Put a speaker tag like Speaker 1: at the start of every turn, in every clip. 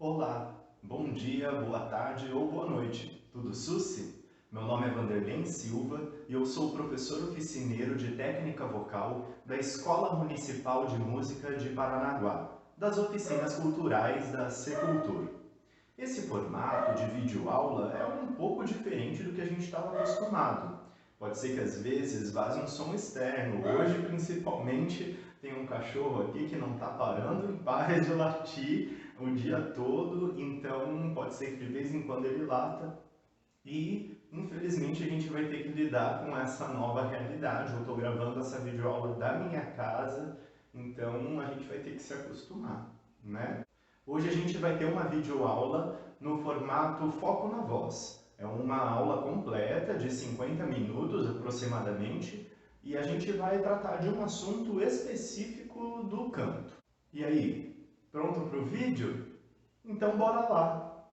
Speaker 1: Olá, bom dia, boa tarde ou boa noite. Tudo sussi? Meu nome é Vanderlei Silva e eu sou professor oficineiro de técnica vocal da Escola Municipal de Música de Paranaguá, das oficinas culturais da Secultur. Esse formato de videoaula é um pouco diferente do que a gente estava acostumado. Pode ser que às vezes vaze um som externo. Hoje, principalmente, tem um cachorro aqui que não está parando em paz de latir o dia todo, então pode ser que de vez em quando ele lata. E, infelizmente, a gente vai ter que lidar com essa nova realidade. Eu estou gravando essa videoaula da minha casa, então a gente vai ter que se acostumar, né? Hoje a gente vai ter uma videoaula no formato Foco na Voz. É uma aula completa de 50 minutos aproximadamente e a gente vai tratar de um assunto específico do canto. E aí, pronto para o vídeo? Então bora lá!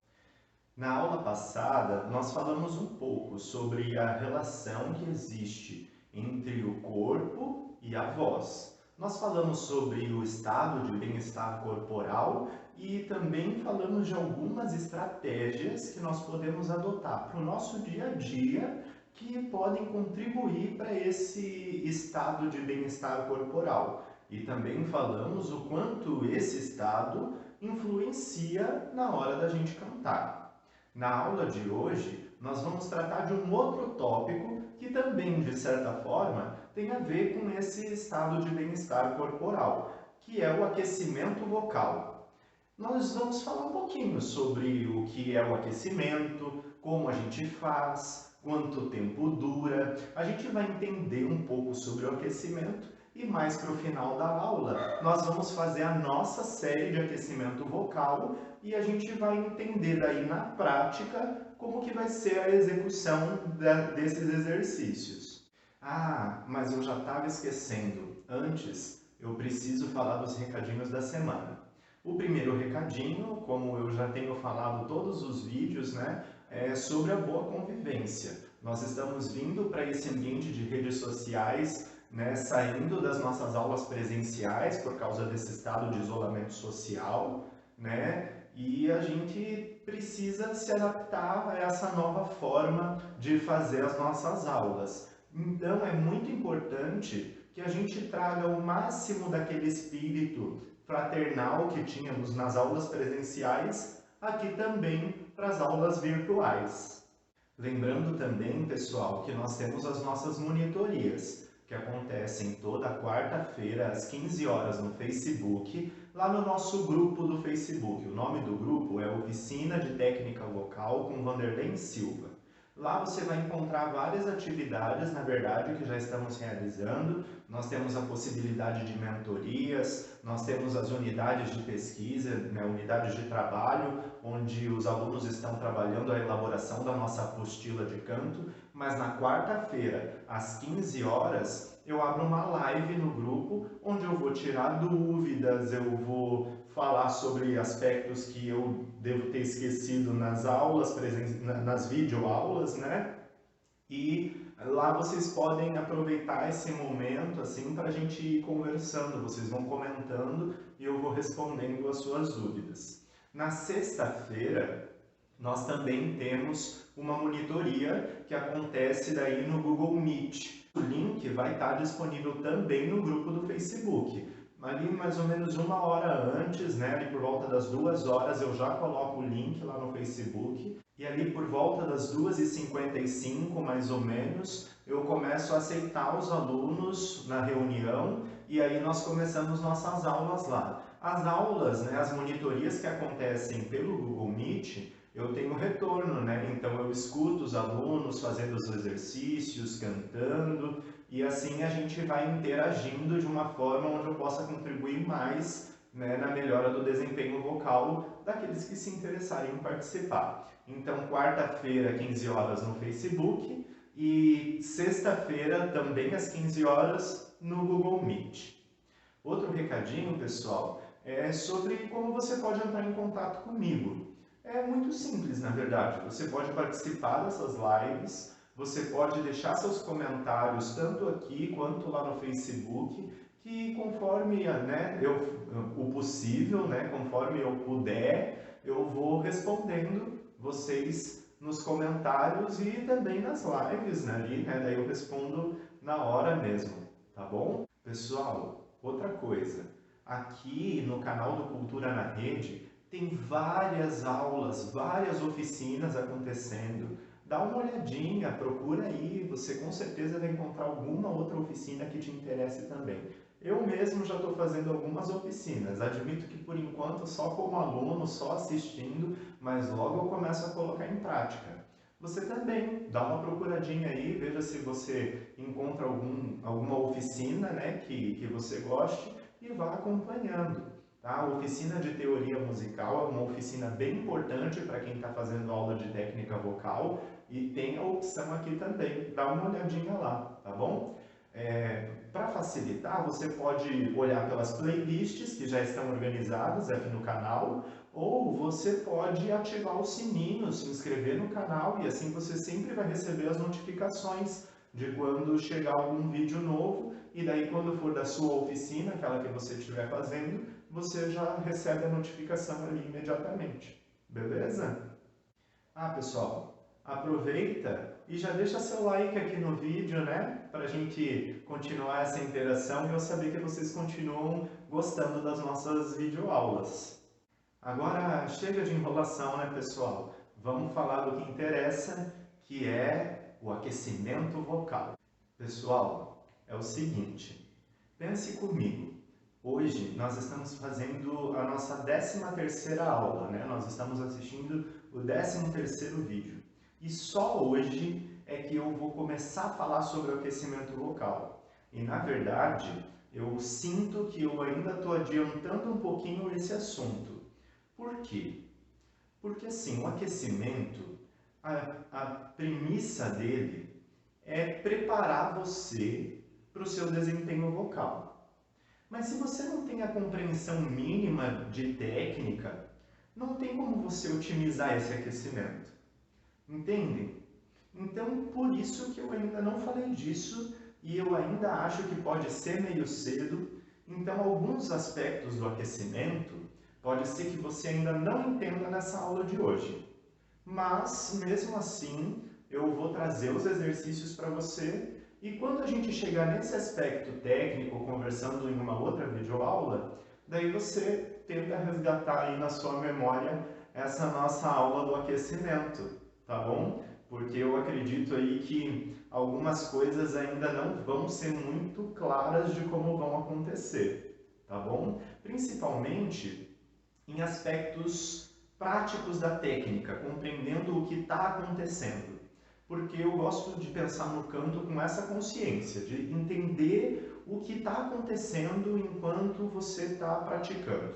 Speaker 1: Na aula passada, nós falamos um pouco sobre a relação que existe entre o corpo e a voz. Nós falamos sobre o estado de bem-estar corporal e também falamos de algumas estratégias que nós podemos adotar para o nosso dia a dia que podem contribuir para esse estado de bem-estar corporal. E também falamos o quanto esse estado influencia na hora da gente cantar. Na aula de hoje, nós vamos tratar de um outro tópico que também, de certa forma, tem a ver com esse estado de bem-estar corporal, que é o aquecimento vocal. Nós vamos falar um pouquinho sobre o que é o aquecimento, como a gente faz, quanto tempo dura. A gente vai entender um pouco sobre o aquecimento e mais para o final da aula, nós vamos fazer a nossa série de aquecimento vocal e a gente vai entender daí na prática como que vai ser a execução desses exercícios. Ah, mas eu já estava esquecendo. Antes, eu preciso falar dos recadinhos da semana. O primeiro recadinho, como eu já tenho falado todos os vídeos, né, é sobre a boa convivência. Nós estamos vindo para esse ambiente de redes sociais, né, saindo das nossas aulas presenciais por causa desse estado de isolamento social, né, e a gente precisa se adaptar a essa nova forma de fazer as nossas aulas. Então é muito importante que a gente traga o máximo daquele espírito fraternal que tínhamos nas aulas presenciais aqui também para as aulas virtuais. Lembrando também, pessoal, que nós temos as nossas monitorias, que acontecem toda quarta-feira às 15 horas no Facebook, lá no nosso grupo do Facebook. O nome do grupo é Oficina de Técnica Vocal com Vanderlei Silva. Lá você vai encontrar várias atividades, na verdade, que já estamos realizando. Nós temos a possibilidade de mentorias, nós temos as unidades de pesquisa, né, unidades de trabalho, onde os alunos estão trabalhando a elaboração da nossa apostila de canto, mas na quarta-feira, às 15 horas, eu abro uma live no grupo, onde eu vou tirar dúvidas, eu vou falar sobre aspectos que eu devo ter esquecido nas aulas, nas videoaulas, né? E lá vocês podem aproveitar esse momento assim para a gente ir conversando, vocês vão comentando e eu vou respondendo as suas dúvidas. Na sexta-feira, nós também temos uma monitoria que acontece daí no Google Meet. O link vai estar disponível também no grupo do Facebook. Ali mais ou menos uma hora antes, né, ali por volta das 2 horas, eu já coloco o link lá no Facebook. E ali por volta das 2h55, mais ou menos, eu começo a aceitar os alunos na reunião e aí nós começamos nossas aulas lá. As aulas, né, as monitorias que acontecem pelo Google Meet, eu tenho retorno, né? Então eu escuto os alunos fazendo os exercícios, cantando, e assim a gente vai interagindo de uma forma onde eu possa contribuir mais, né, na melhora do desempenho vocal daqueles que se interessarem em participar. Então, quarta-feira, 15 horas no Facebook e sexta-feira, também às 15 horas, no Google Meet. Outro recadinho, pessoal, é sobre como você pode entrar em contato comigo. É muito simples, na verdade. Você pode participar dessas lives, você pode deixar seus comentários tanto aqui quanto lá no Facebook, que conforme, né, o possível, né, conforme eu puder, eu vou respondendo vocês nos comentários e também nas lives ali, né? Daí eu respondo na hora mesmo, tá bom? Pessoal, outra coisa, aqui no canal do Cultura na Rede tem várias aulas, várias oficinas acontecendo. Dá uma olhadinha, procura aí, você com certeza vai encontrar alguma outra oficina que te interesse também. Eu mesmo já estou fazendo algumas oficinas, admito que por enquanto só como aluno, só assistindo, mas logo eu começo a colocar em prática. Você também dá uma procuradinha aí, veja se você encontra alguma oficina, né, que você goste e vá acompanhando. Tá? A oficina de teoria musical é uma oficina bem importante para quem está fazendo aula de técnica vocal e tem a opção aqui também, dá uma olhadinha lá, tá bom? Para facilitar, você pode olhar pelas playlists que já estão organizadas aqui no canal, ou você pode ativar o sininho, se inscrever no canal e assim você sempre vai receber as notificações de quando chegar algum vídeo novo e daí quando for da sua oficina, aquela que você estiver fazendo, você já recebe a notificação ali imediatamente. Beleza? Pessoal, aproveita e já deixa seu like aqui no vídeo, né? Para a gente continuar essa interação e eu saber que vocês continuam gostando das nossas videoaulas. Agora, chega de enrolação, né, pessoal? Vamos falar do que interessa, que é o aquecimento vocal. Pessoal, é o seguinte, pense comigo. Hoje nós estamos fazendo a nossa 13ª aula, né? Nós estamos assistindo o 13º vídeo. E só hoje é que eu vou começar a falar sobre o aquecimento vocal. E na verdade, eu sinto que eu ainda estou adiantando um pouquinho esse assunto. Por quê? Porque assim, o aquecimento, a premissa dele é preparar você para o seu desempenho vocal. Mas se você não tem a compreensão mínima de técnica, não tem como você otimizar esse aquecimento. Entendem? Então, por isso que eu ainda não falei disso e eu ainda acho que pode ser meio cedo. Então, alguns aspectos do aquecimento pode ser que você ainda não entenda nessa aula de hoje. Mas, mesmo assim, eu vou trazer os exercícios para você e quando a gente chegar nesse aspecto técnico, conversando em uma outra videoaula, daí você tenta resgatar aí na sua memória essa nossa aula do aquecimento, tá bom? Porque eu acredito aí que algumas coisas ainda não vão ser muito claras de como vão acontecer, tá bom? Principalmente em aspectos práticos da técnica, compreendendo o que está acontecendo. Porque eu gosto de pensar no canto com essa consciência, de entender o que está acontecendo enquanto você está praticando.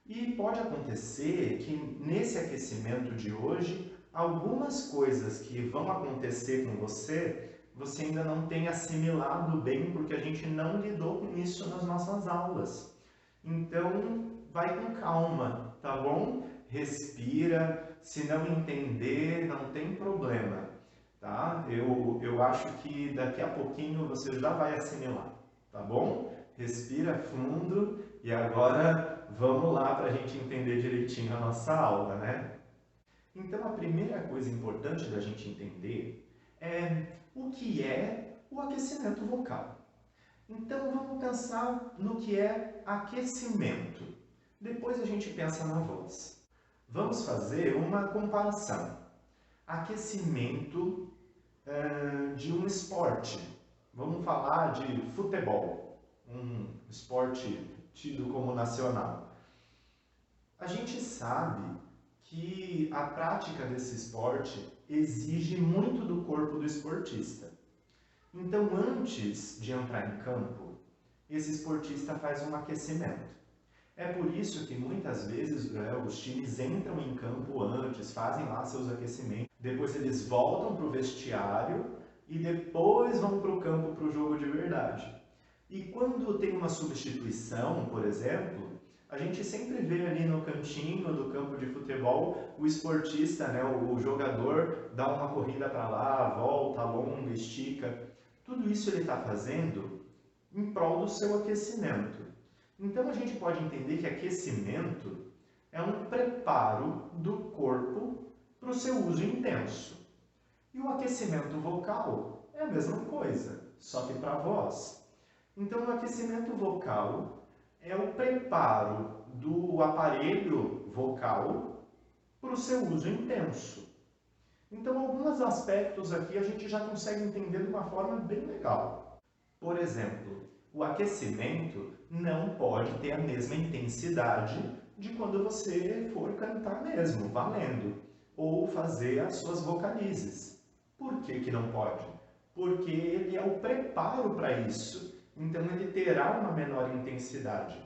Speaker 1: E pode acontecer que nesse aquecimento de hoje, algumas coisas que vão acontecer com você, você ainda não tem assimilado bem, porque a gente não lidou com isso nas nossas aulas. Então, vai com calma, tá bom? Respira, se não entender, não tem problema, tá? Eu acho que daqui a pouquinho você já vai assimilar, tá bom? Respira fundo e agora vamos lá para a gente entender direitinho a nossa aula, né? Então, a primeira coisa importante da gente entender é o que é o aquecimento vocal. Então, vamos pensar no que é aquecimento. Depois a gente pensa na voz. Vamos fazer uma comparação. Aquecimento de um esporte. Vamos falar de futebol, um esporte tido como nacional. A gente sabe que a prática desse esporte exige muito do corpo do esportista. Então, antes de entrar em campo, esse esportista faz um aquecimento. É por isso que muitas vezes os times entram em campo antes, fazem lá seus aquecimentos, depois eles voltam para o vestiário e depois vão para o campo para o jogo de verdade. E quando tem uma substituição, por exemplo, a gente sempre vê ali no cantinho do campo de futebol o esportista, né, o jogador, dá uma corrida para lá, volta, alonga, estica. Tudo isso ele está fazendo em prol do seu aquecimento. Então a gente pode entender que aquecimento é um preparo do corpo para o seu uso intenso. E o aquecimento vocal é a mesma coisa, só que para a voz. Então, o aquecimento vocal é o preparo do aparelho vocal para o seu uso intenso. Então, alguns aspectos aqui a gente já consegue entender de uma forma bem legal. Por exemplo, o aquecimento não pode ter a mesma intensidade de quando você for cantar mesmo, valendo, ou fazer as suas vocalizes. Por que que não pode? Porque ele é o preparo para isso, então ele terá uma menor intensidade.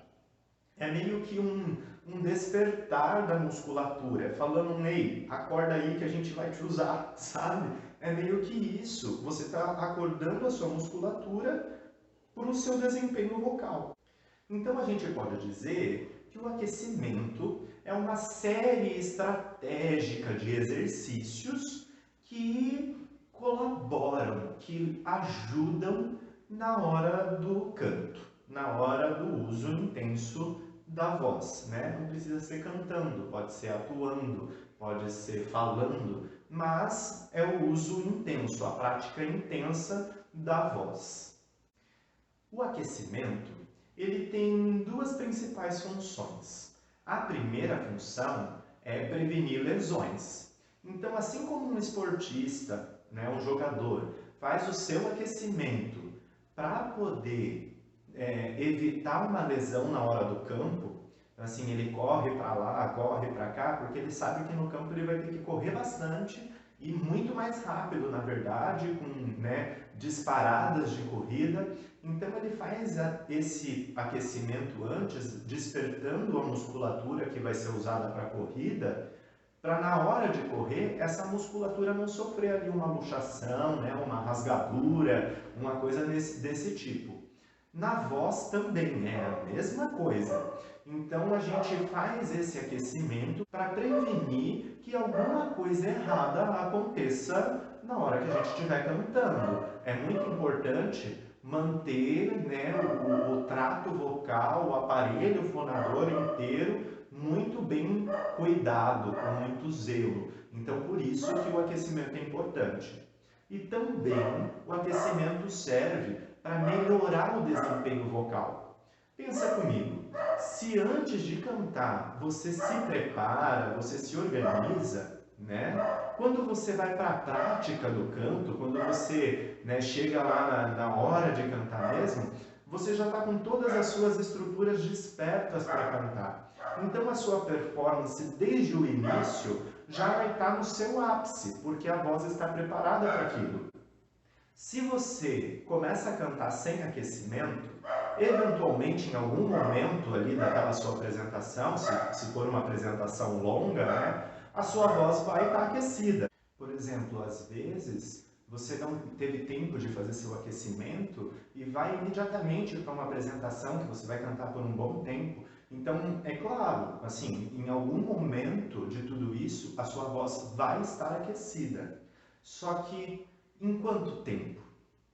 Speaker 1: É meio que um despertar da musculatura, falando, ei, acorda aí que a gente vai te usar, sabe? É meio que isso, você está acordando a sua musculatura para o seu desempenho vocal. Então a gente pode dizer que o aquecimento é uma série estratégica de exercícios que colaboram, que ajudam na hora do canto, na hora do uso intenso da voz, né? Não precisa ser cantando, pode ser atuando, pode ser falando, mas é o uso intenso, a prática intensa da voz. O aquecimento, ele tem duas principais funções. A primeira função é prevenir lesões. Então, assim como um esportista, né, um jogador, faz o seu aquecimento para poder evitar uma lesão na hora do campo, assim, ele corre para lá, corre para cá, porque ele sabe que no campo ele vai ter que correr bastante e muito mais rápido, na verdade, com, né, disparadas de corrida. Então ele faz esse aquecimento antes, despertando a musculatura que vai ser usada para a corrida, para na hora de correr, essa musculatura não sofrer ali uma luxação, né, uma rasgadura, uma coisa desse tipo. Na voz também é a mesma coisa. Então a gente faz esse aquecimento para prevenir que alguma coisa errada aconteça na hora que a gente estiver cantando. É muito importante manter, né, o trato vocal, o aparelho fonador inteiro muito bem cuidado, com muito zelo. Então por isso que o aquecimento é importante. E também o aquecimento serve para melhorar o desempenho vocal. Pensa comigo, se antes de cantar você se prepara, você se organiza, né? Quando você vai para a prática do canto, quando você, né, chega lá na hora de cantar mesmo, você já está com todas as suas estruturas despertas para cantar. Então a sua performance desde o início já vai estar no seu ápice, porque a voz está preparada para aquilo. Se você começa a cantar sem aquecimento, eventualmente em algum momento ali daquela sua apresentação, se for uma apresentação longa, né, a sua voz vai estar aquecida. Por exemplo, às vezes você não teve tempo de fazer seu aquecimento e vai imediatamente para uma apresentação que você vai cantar por um bom tempo. Então, é claro, assim, em algum momento de tudo isso, a sua voz vai estar aquecida. Só que em quanto tempo,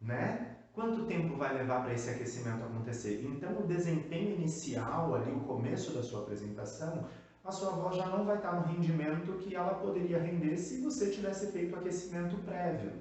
Speaker 1: né? Quanto tempo vai levar para esse aquecimento acontecer? Então, o desempenho inicial, ali, o começo da sua apresentação, a sua voz já não vai estar no rendimento que ela poderia render se você tivesse feito o aquecimento prévio.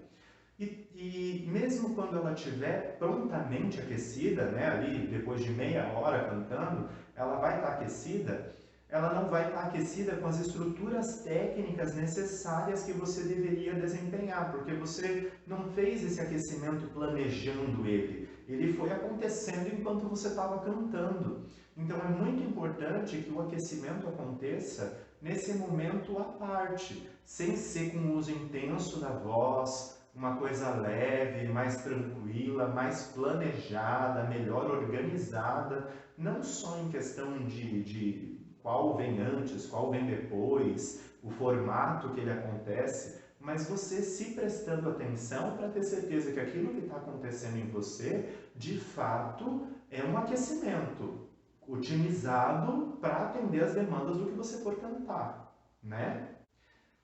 Speaker 1: E mesmo quando ela estiver prontamente aquecida, né, ali depois de meia hora cantando, ela vai estar aquecida, ela não vai estar aquecida com as estruturas técnicas necessárias que você deveria desempenhar, porque você não fez esse aquecimento planejando ele. Ele foi acontecendo enquanto você estava cantando. Então é muito importante que o aquecimento aconteça nesse momento à parte, sem ser com o uso intenso da voz, uma coisa leve, mais tranquila, mais planejada, melhor organizada, não só em questão de qual vem antes, qual vem depois, o formato que ele acontece, mas você se prestando atenção para ter certeza que aquilo que está acontecendo em você, de fato, é um aquecimento otimizado para atender as demandas do que você for cantar, né?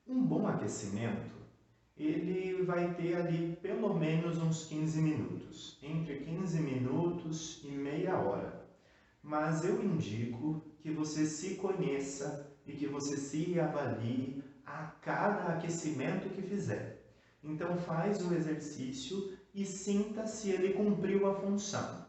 Speaker 1: Um bom aquecimento, ele vai ter ali pelo menos uns 15 minutos, entre 15 minutos e meia hora. Mas eu indico que você se conheça e que você se avalie a cada aquecimento que fizer. Então faz o exercício e sinta se ele cumpriu a função.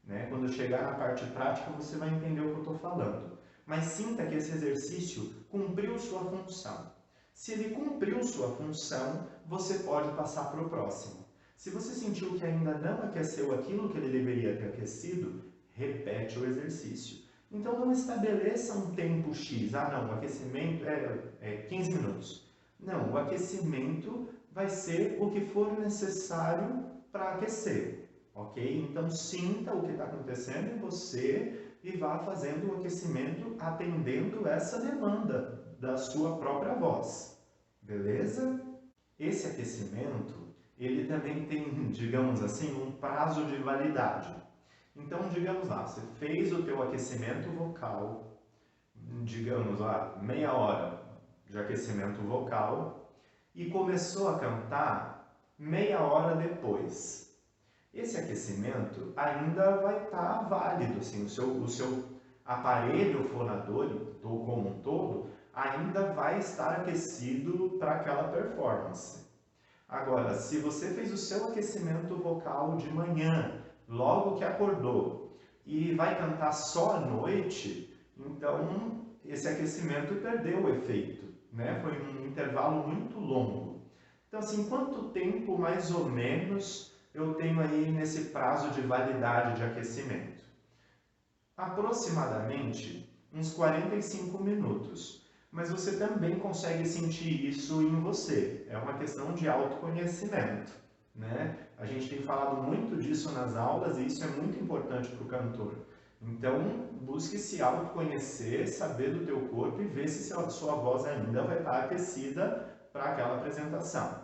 Speaker 1: Né? Quando chegar na parte prática você vai entender o que eu estou falando. Mas sinta que esse exercício cumpriu sua função. Se ele cumpriu sua função, você pode passar para o próximo. Se você sentiu que ainda não aqueceu aquilo que ele deveria ter aquecido, repete o exercício. Então não estabeleça um tempo X. Ah não, o aquecimento é 15 minutos. Não, o aquecimento vai ser o que for necessário para aquecer. Ok? Então sinta o que está acontecendo em você e vá fazendo o aquecimento atendendo essa demanda da sua própria voz. Beleza? Esse aquecimento, ele também tem, digamos assim, um prazo de validade. Então, digamos lá, você fez o teu aquecimento vocal, digamos lá, meia hora de aquecimento vocal e começou a cantar meia hora depois. Esse aquecimento ainda vai estar válido, assim, o seu aparelho fonador como um todo ainda vai estar aquecido para aquela performance. Agora, se você fez o seu aquecimento vocal de manhã, logo que acordou, e vai cantar só à noite, então esse aquecimento perdeu o efeito, né? Foi um intervalo muito longo. Então, assim, quanto tempo mais ou menos eu tenho aí nesse prazo de validade de aquecimento? Aproximadamente uns 45 minutos. Mas você também consegue sentir isso em você. É uma questão de autoconhecimento, né? A gente tem falado muito disso nas aulas e isso é muito importante para o cantor. Então, busque se autoconhecer, saber do teu corpo e ver se a sua voz ainda vai estar aquecida para aquela apresentação.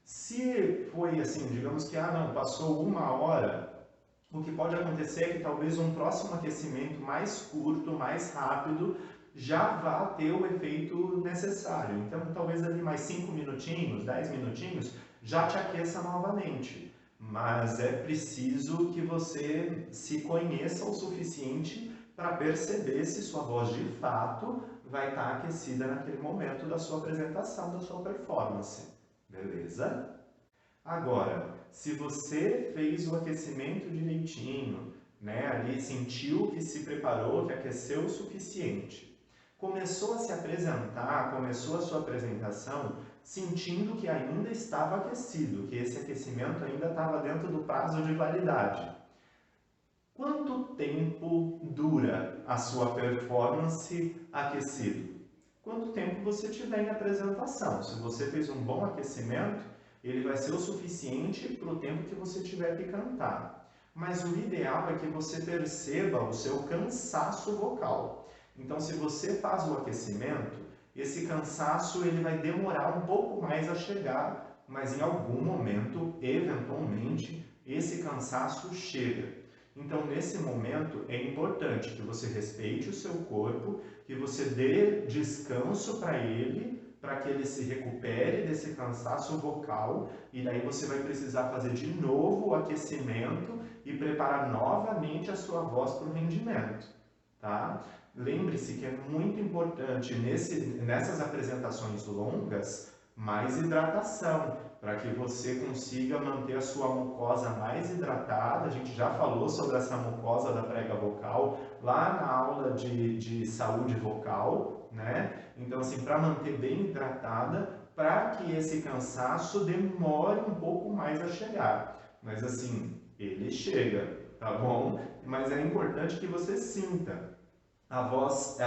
Speaker 1: Se foi assim, digamos que, não, passou uma hora, o que pode acontecer é que talvez um próximo aquecimento mais curto, mais rápido, já vá ter o efeito necessário. Então, talvez ali mais 5 minutinhos, 10 minutinhos, já te aqueça novamente. Mas é preciso que você se conheça o suficiente para perceber se sua voz de fato vai estar aquecida naquele momento da sua apresentação, da sua performance. Beleza? Agora, se você fez o aquecimento direitinho, né, ali sentiu que se preparou, que aqueceu o suficiente, começou a se apresentar, começou a sua apresentação sentindo que ainda estava aquecido, que esse aquecimento ainda estava dentro do prazo de validade. Quanto tempo dura a sua performance aquecido? Quanto tempo você tiver em apresentação. Se você fez um bom aquecimento, ele vai ser o suficiente para o tempo que você tiver que cantar. Mas o ideal é que você perceba o seu cansaço vocal. Então, se você faz o aquecimento, esse cansaço ele vai demorar um pouco mais a chegar, mas em algum momento, eventualmente, esse cansaço chega. Então, nesse momento, é importante que você respeite o seu corpo, que você dê descanso para que ele se recupere desse cansaço vocal, e daí você vai precisar fazer de novo o aquecimento e preparar novamente a sua voz para o rendimento, tá? Lembre-se que é muito importante nessas apresentações longas, mais hidratação, para que você consiga manter a sua mucosa mais hidratada. A gente já falou sobre essa mucosa da prega vocal lá na aula de saúde vocal, né? Então, assim, para manter bem hidratada, para que esse cansaço demore um pouco mais a chegar. Mas, assim, ele chega, tá bom? Mas é importante que você sinta. A voz,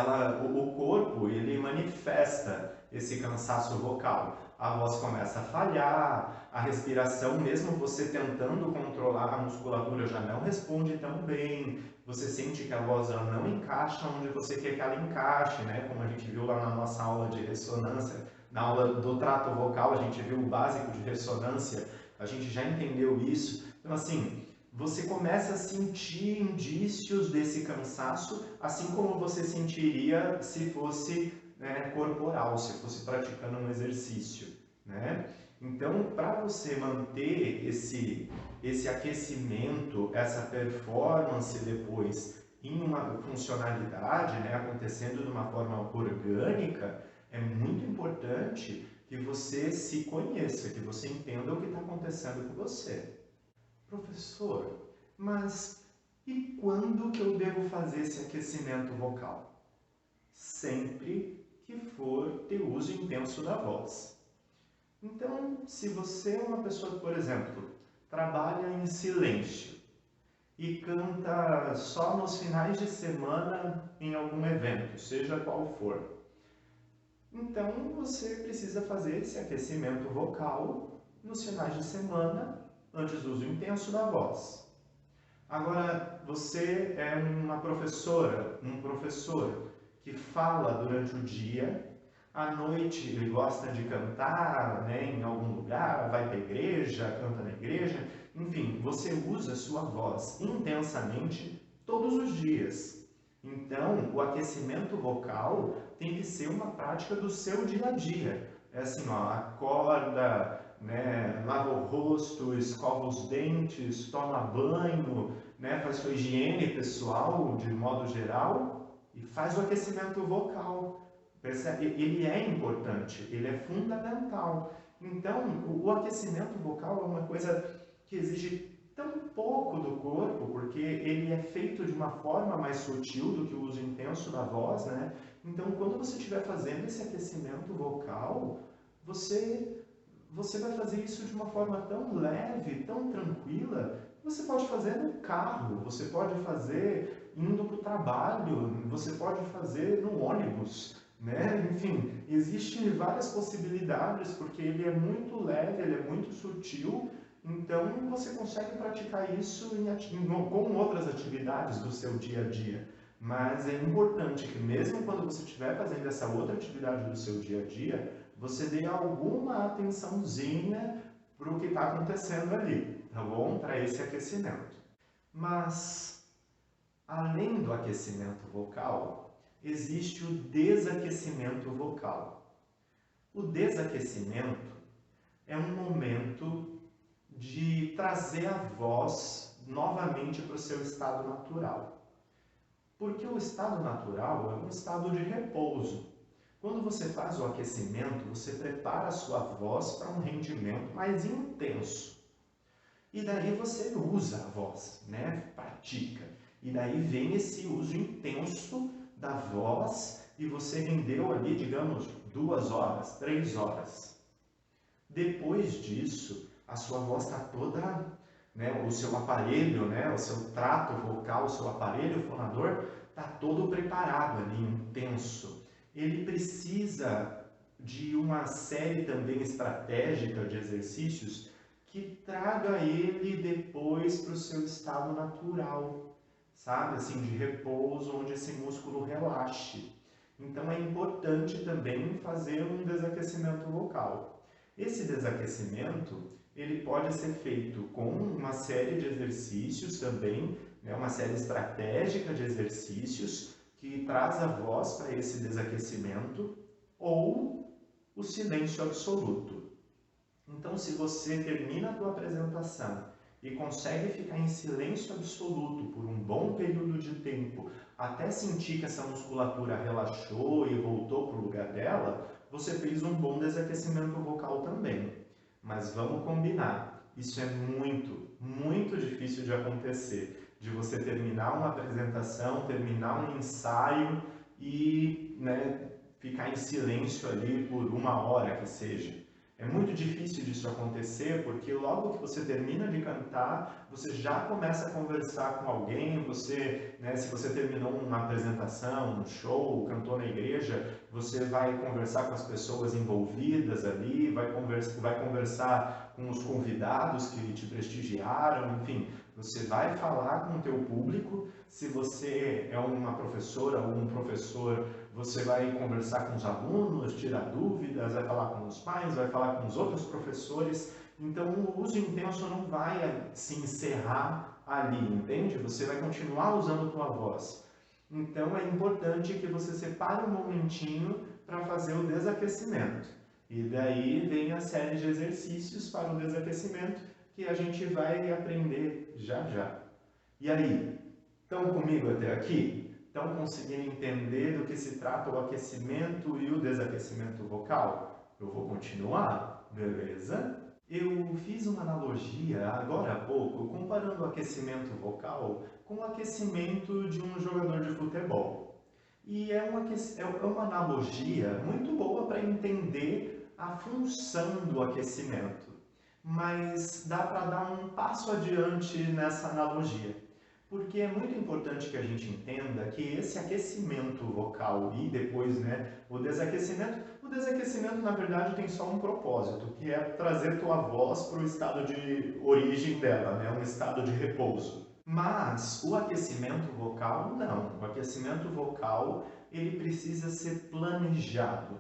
Speaker 1: o corpo, ele manifesta esse cansaço vocal. A voz começa a falhar, a respiração, mesmo você tentando controlar a musculatura, já não responde tão bem. Você sente que a voz já não encaixa onde você quer que ela encaixe, né? Como a gente viu lá na nossa aula de ressonância, na aula do trato vocal, a gente viu o básico de ressonância, a gente já entendeu isso. Então, assim, você começa a sentir indícios desse cansaço, assim como você sentiria se fosse corporal, se fosse praticando um exercício, né? Então, para você manter esse aquecimento, essa performance depois em uma funcionalidade, né, acontecendo de uma forma orgânica, é muito importante que você se conheça, que você entenda o que está acontecendo com você. Professor, mas e quando que eu devo fazer esse aquecimento vocal? Sempre que for ter uso intenso da voz. Então, se você é uma pessoa que, por exemplo, trabalha em silêncio e canta só nos finais de semana em algum evento, seja qual for, então você precisa fazer esse aquecimento vocal nos finais de semana, antes do uso intenso da voz. Agora, você é uma professora, um professor que fala durante o dia, à noite ele gosta de cantar, né, em algum lugar, vai para a igreja, canta na igreja, enfim, você usa a sua voz intensamente todos os dias. Então, o aquecimento vocal tem que ser uma prática do seu dia a dia. É assim, ó, acorda, né, lava o rosto, escova os dentes, toma banho, né, faz sua higiene pessoal de modo geral e faz o aquecimento vocal. Percebe? Ele é importante, ele é fundamental. Então, o aquecimento vocal é uma coisa que exige tão pouco do corpo, porque ele é feito de uma forma mais sutil do que o uso intenso da voz, né? Então, quando você estiver fazendo esse aquecimento vocal, você vai fazer isso de uma forma tão leve, tão tranquila. Você pode fazer no carro, você pode fazer indo para o trabalho, você pode fazer no ônibus, né? Enfim, existem várias possibilidades, porque ele é muito leve, ele é muito sutil, então você consegue praticar isso com outras atividades do seu dia a dia. Mas é importante que mesmo quando você estiver fazendo essa outra atividade do seu dia a dia, você dê alguma atençãozinha para o que está acontecendo ali, tá bom? Para esse aquecimento. Mas, além do aquecimento vocal, existe o desaquecimento vocal. O desaquecimento é um momento de trazer a voz novamente para o seu estado natural. Porque o estado natural é um estado de repouso. Quando você faz o aquecimento, você prepara a sua voz para um rendimento mais intenso. E daí você usa a voz, né? Pratica. E daí vem esse uso intenso da voz e você rendeu ali, digamos, 2 horas, 3 horas. Depois disso, a sua voz está toda, né? O seu aparelho, né? O seu trato vocal, o seu aparelho fonador está todo preparado ali, intenso. Ele precisa de uma série também estratégica de exercícios que traga ele depois para o seu estado natural, sabe? Assim, de repouso, onde esse músculo relaxe. Então é importante também fazer um desaquecimento vocal. Esse desaquecimento, ele pode ser feito com uma série de exercícios também, né? Uma série estratégica de exercícios que traz a voz para esse desaquecimento, ou o silêncio absoluto. Então, se você termina a tua apresentação e consegue ficar em silêncio absoluto por um bom período de tempo, até sentir que essa musculatura relaxou e voltou para o lugar dela, você fez um bom desaquecimento vocal também. Mas vamos combinar, isso é muito, muito difícil de acontecer, de você terminar uma apresentação, terminar um ensaio e, né, ficar em silêncio ali por 1 hora que seja. É muito difícil disso acontecer, porque logo que você termina de cantar, você já começa a conversar com alguém, você, né, se você terminou uma apresentação, um show, cantou na igreja, você vai conversar com as pessoas envolvidas ali, vai conversar com os convidados que te prestigiaram, enfim, você vai falar com o teu público. Se você é uma professora ou um professor, você vai conversar com os alunos, tirar dúvidas, vai falar com os pais, vai falar com os outros professores. Então, o uso intenso não vai se encerrar ali, entende? Você vai continuar usando a tua voz. Então, é importante que você separe um momentinho para fazer o desaquecimento. E daí vem a série de exercícios para o desaquecimento que a gente vai aprender já já. E aí, Estão comigo até aqui? Estão conseguindo entender do que se trata o aquecimento e o desaquecimento vocal? Eu vou continuar, beleza? Eu fiz uma analogia agora há pouco comparando o aquecimento vocal com o aquecimento de um jogador de futebol. E é uma analogia muito boa para entender a função do aquecimento, mas dá para dar um passo adiante nessa analogia, porque é muito importante que a gente entenda que esse aquecimento vocal e depois, o desaquecimento na verdade tem só um propósito, que é trazer tua voz para o estado de origem dela, um estado de repouso. Mas o aquecimento vocal não. O aquecimento vocal ele precisa ser planejado.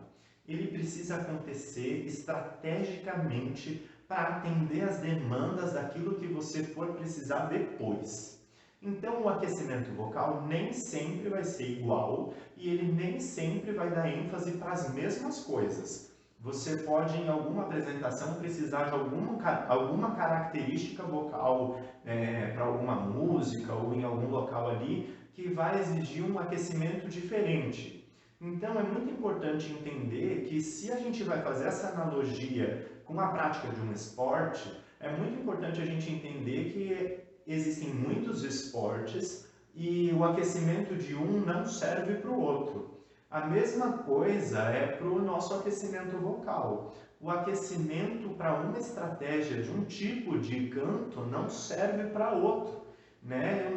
Speaker 1: Ele precisa acontecer estrategicamente para atender as demandas daquilo que você for precisar depois. Então, o aquecimento vocal nem sempre vai ser igual e ele nem sempre vai dar ênfase para as mesmas coisas. Você pode, em alguma apresentação, precisar de alguma característica vocal para alguma música ou em algum local ali que vai exigir um aquecimento diferente. Então, é muito importante entender que se a gente vai fazer essa analogia com a prática de um esporte, é muito importante a gente entender que existem muitos esportes e o aquecimento de um não serve para o outro. A mesma coisa é para o nosso aquecimento vocal. O aquecimento para uma estratégia de um tipo de canto não serve para outro.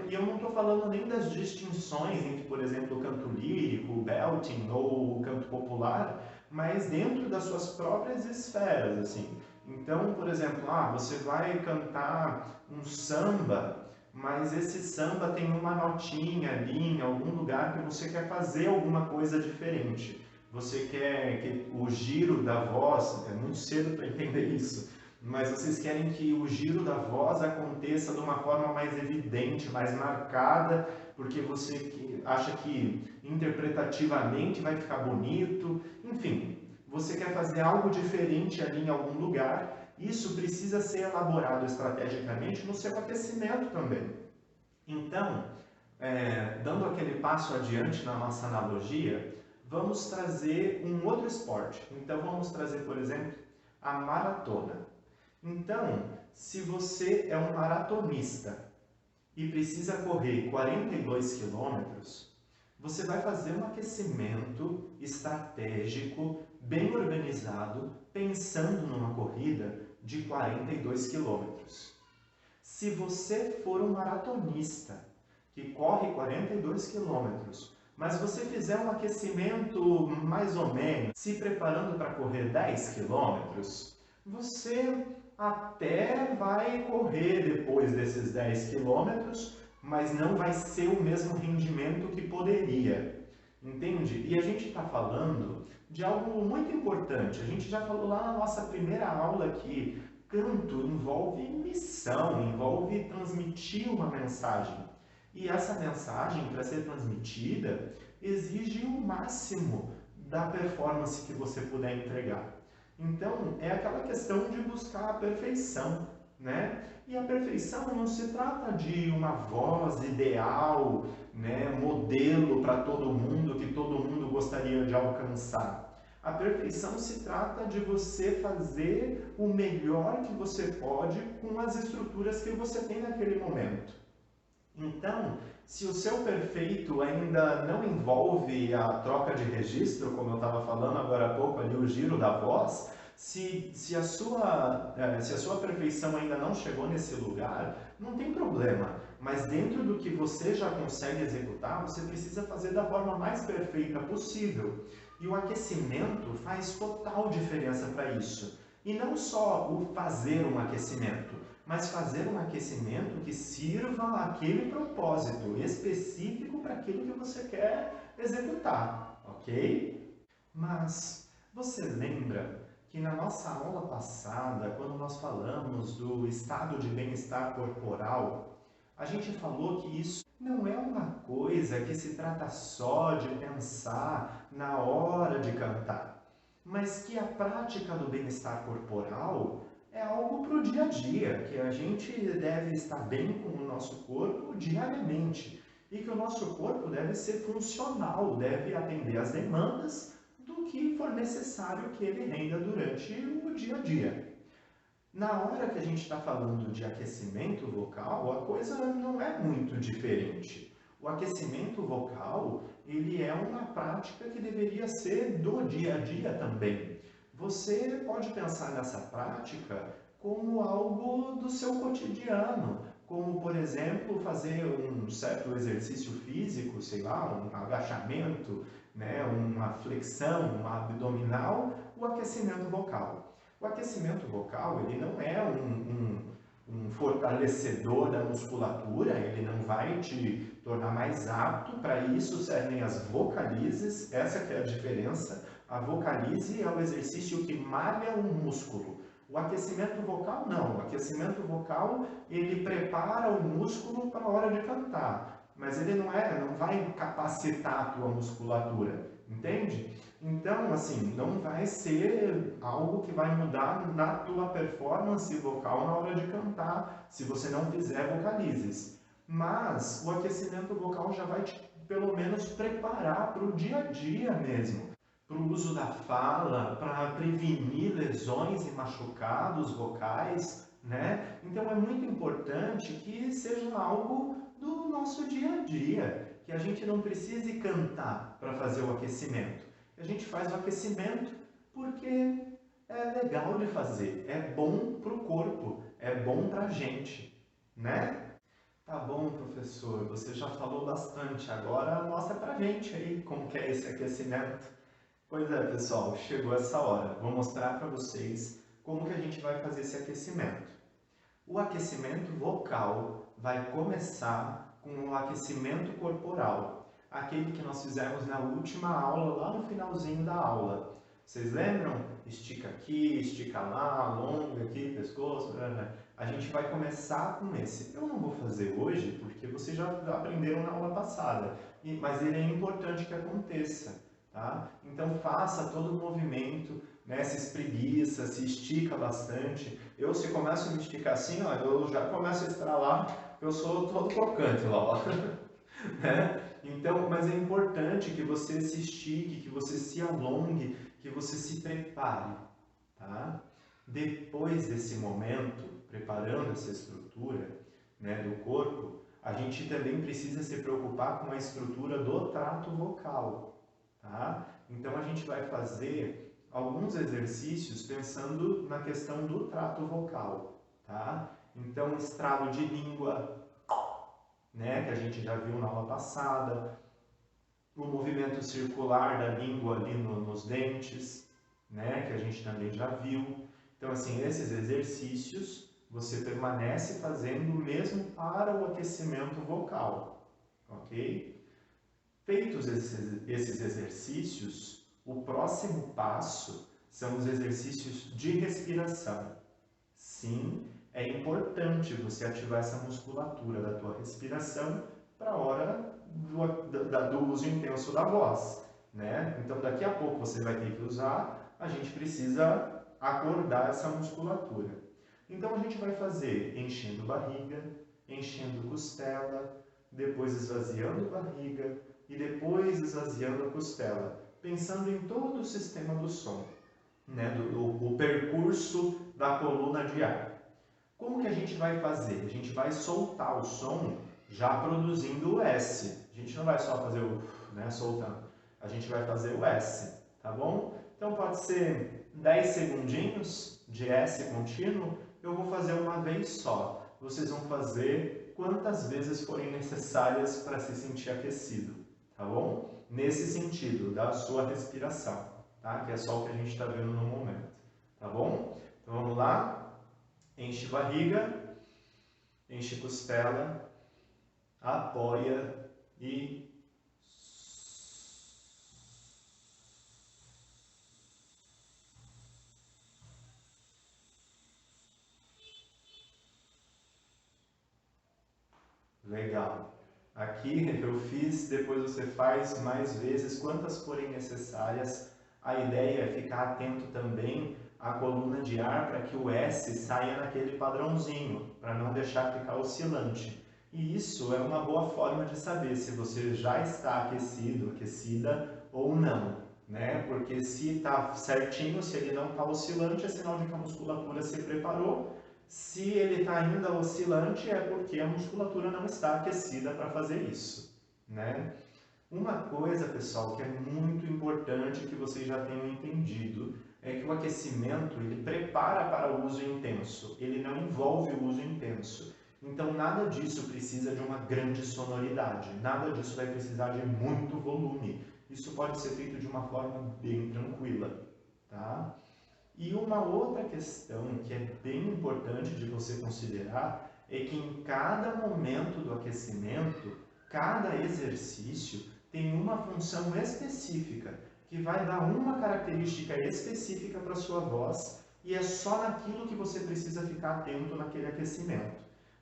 Speaker 1: E eu não estou falando nem das distinções entre, por exemplo, o canto lírico, o belting ou o canto popular, mas dentro das suas próprias esferas, assim. Então, por exemplo, você vai cantar um samba, mas esse samba tem uma notinha ali em algum lugar que você quer fazer alguma coisa diferente. Você quer que o giro da voz, é muito cedo para entender isso, mas vocês querem que o giro da voz aconteça de uma forma mais evidente, mais marcada, porque você acha que interpretativamente vai ficar bonito, enfim, você quer fazer algo diferente ali em algum lugar, isso precisa ser elaborado estrategicamente no seu aquecimento também. Então, dando aquele passo adiante na nossa analogia, vamos trazer um outro esporte. Então, vamos trazer, por exemplo, a maratona. Então, se você é um maratonista e precisa correr 42 quilômetros, você vai fazer um aquecimento estratégico, bem organizado, pensando numa corrida de 42 quilômetros. Se você for um maratonista que corre 42 quilômetros, mas você fizer um aquecimento mais ou menos, se preparando para correr 10 quilômetros, você até vai correr depois desses 10 quilômetros, mas não vai ser o mesmo rendimento que poderia, entende? E a gente está falando de algo muito importante. A gente já falou lá na nossa primeira aula aqui, canto envolve missão, envolve transmitir uma mensagem. E essa mensagem, para ser transmitida, exige o máximo da performance que você puder entregar. Então, é aquela questão de buscar a perfeição, E a perfeição não se trata de uma voz ideal, modelo para todo mundo, que todo mundo gostaria de alcançar. A perfeição se trata de você fazer o melhor que você pode com as estruturas que você tem naquele momento. Então, se o seu perfeito ainda não envolve a troca de registro, como eu estava falando agora há pouco ali, o giro da voz, se a sua perfeição ainda não chegou nesse lugar, não tem problema. Mas dentro do que você já consegue executar, você precisa fazer da forma mais perfeita possível. E o aquecimento faz total diferença para isso. E não só o fazer um aquecimento, mas fazer um aquecimento que sirva àquele propósito específico para aquilo que você quer executar, ok? Mas você lembra que na nossa aula passada, quando nós falamos do estado de bem-estar corporal, a gente falou que isso não é uma coisa que se trata só de pensar na hora de cantar, mas que a prática do bem-estar corporal é algo para o dia a dia, que a gente deve estar bem com o nosso corpo diariamente. e que o nosso corpo deve ser funcional, deve atender às demandas do que for necessário que ele renda durante o dia a dia. Na hora que a gente está falando de aquecimento vocal, a coisa não é muito diferente. O aquecimento vocal, ele é uma prática que deveria ser do dia a dia também. Você pode pensar nessa prática como algo do seu cotidiano, como, por exemplo, fazer um certo exercício físico, sei lá, um agachamento, né, uma flexão, uma abdominal, o aquecimento vocal. O aquecimento vocal, ele não é um fortalecedor da musculatura, ele não vai te tornar mais apto. Para isso servem as vocalizes, essa que é a diferença. A vocalize é o exercício que malha o músculo. O aquecimento vocal não. O aquecimento vocal, ele prepara o músculo para a hora de cantar, mas ele não vai capacitar a tua musculatura, entende? Então, assim, não vai ser algo que vai mudar na tua performance vocal na hora de cantar, se você não fizer vocalizes. Mas o aquecimento vocal já vai te, pelo menos, preparar para o dia a dia mesmo, para o uso da fala, para prevenir lesões e machucados vocais, né? Então é muito importante que seja algo do nosso dia a dia, que a gente não precise cantar para fazer o aquecimento. A gente faz o aquecimento porque é legal de fazer, é bom para o corpo, é bom para a gente, né? Tá bom, professor, você já falou bastante, agora mostra pra gente aí como que é esse aquecimento. Pois é, pessoal, chegou essa hora. Vou mostrar para vocês como que a gente vai fazer esse aquecimento. O aquecimento vocal vai começar com o aquecimento corporal, aquele que nós fizemos na última aula, lá no finalzinho da aula. Vocês lembram? Estica aqui, estica lá, alonga aqui, pescoço. A gente vai começar com esse. Eu não vou fazer hoje, porque vocês já aprenderam na aula passada, mas ele é importante que aconteça. Tá? Então faça todo o movimento, né? Se espreguiça, se estica bastante. Eu, se começo a me esticar assim, ó, eu já começo a estralar, eu sou todo crocante lá, ó. Né? Então, mas é importante que você se estique, que você se alongue, que você se prepare. Tá? Depois desse momento, preparando essa estrutura, né, do corpo, a gente também precisa se preocupar com a estrutura do trato vocal. Tá? Então a gente vai fazer alguns exercícios pensando na questão do trato vocal. Tá? Então, estralo de língua, né, que a gente já viu na aula passada, o movimento circular da língua ali nos dentes, né, que a gente também já viu. Então, assim, esses exercícios você permanece fazendo mesmo para o aquecimento vocal, ok? Feitos esses exercícios, o próximo passo são os exercícios de respiração. Sim, é importante você ativar essa musculatura da tua respiração para a hora do uso intenso da voz, né? Então, daqui a pouco você vai ter que usar, a gente precisa acordar essa musculatura. Então, a gente vai fazer enchendo barriga, enchendo costela, depois esvaziando barriga, e depois esvaziando a costela, pensando em todo o sistema do som, né? o percurso da coluna de ar. Como que a gente vai fazer? A gente vai soltar o som já produzindo o S. A gente não vai só fazer o né, soltando. A gente vai fazer o S, tá bom? Então pode ser 10 segundinhos de S contínuo. Eu vou fazer uma vez só. Vocês vão fazer quantas vezes forem necessárias para se sentir aquecido, tá bom? Nesse sentido, da sua respiração, tá? Que é só o que a gente está vendo no momento, tá bom? Então vamos lá. Enche barriga, enche costela, apoia e legal. Aqui eu fiz, depois você faz mais vezes, quantas forem necessárias. A ideia é ficar atento também à coluna de ar para que o S saia naquele padrãozinho, para não deixar ficar oscilante. E isso é uma boa forma de saber se você já está aquecido, aquecida ou não, né? Porque se está certinho, se ele não está oscilante, é sinal de que a musculatura se preparou. Se ele está ainda oscilante, é porque a musculatura não está aquecida para fazer isso, né? Uma coisa, pessoal, que é muito importante que vocês já tenham entendido é que o aquecimento ele prepara para o uso intenso, ele não envolve o uso intenso. Então, nada disso precisa de uma grande sonoridade, nada disso vai precisar de muito volume. Isso pode ser feito de uma forma bem tranquila, tá? E uma outra questão que é bem importante de você considerar é que em cada momento do aquecimento, cada exercício tem uma função específica, que vai dar uma característica específica para a sua voz e é só naquilo que você precisa ficar atento naquele aquecimento.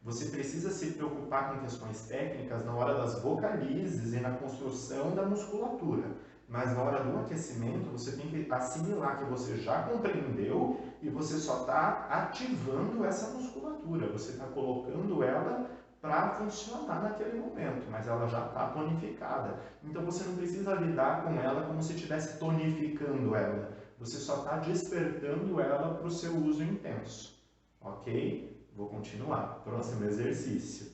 Speaker 1: Você precisa se preocupar com questões técnicas na hora das vocalizes e na construção da musculatura. Mas na hora do aquecimento, você tem que assimilar que você já compreendeu e você só está ativando essa musculatura. Você está colocando ela para funcionar naquele momento, mas ela já está tonificada. Então você não precisa lidar com ela como se estivesse tonificando ela. Você só está despertando ela para o seu uso intenso. Ok? Vou continuar. Próximo exercício.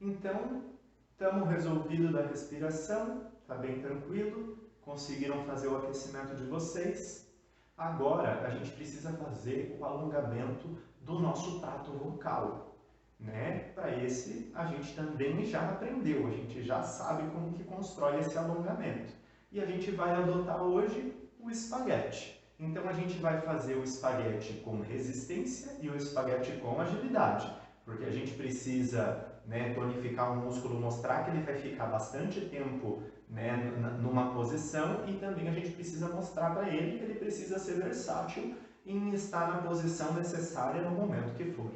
Speaker 1: Então, estamos resolvidos da respiração, está bem tranquilo, conseguiram fazer o aquecimento de vocês. Agora, a gente precisa fazer o alongamento do nosso trato vocal, né? Para esse, a gente também já aprendeu, a gente já sabe como que constrói esse alongamento. E a gente vai adotar hoje o espaguete. Então, a gente vai fazer o espaguete com resistência e o espaguete com agilidade, porque a gente precisa, né, tonificar o músculo, mostrar que ele vai ficar bastante tempo, né, numa posição, e também a gente precisa mostrar para ele que ele precisa ser versátil em estar na posição necessária no momento que for,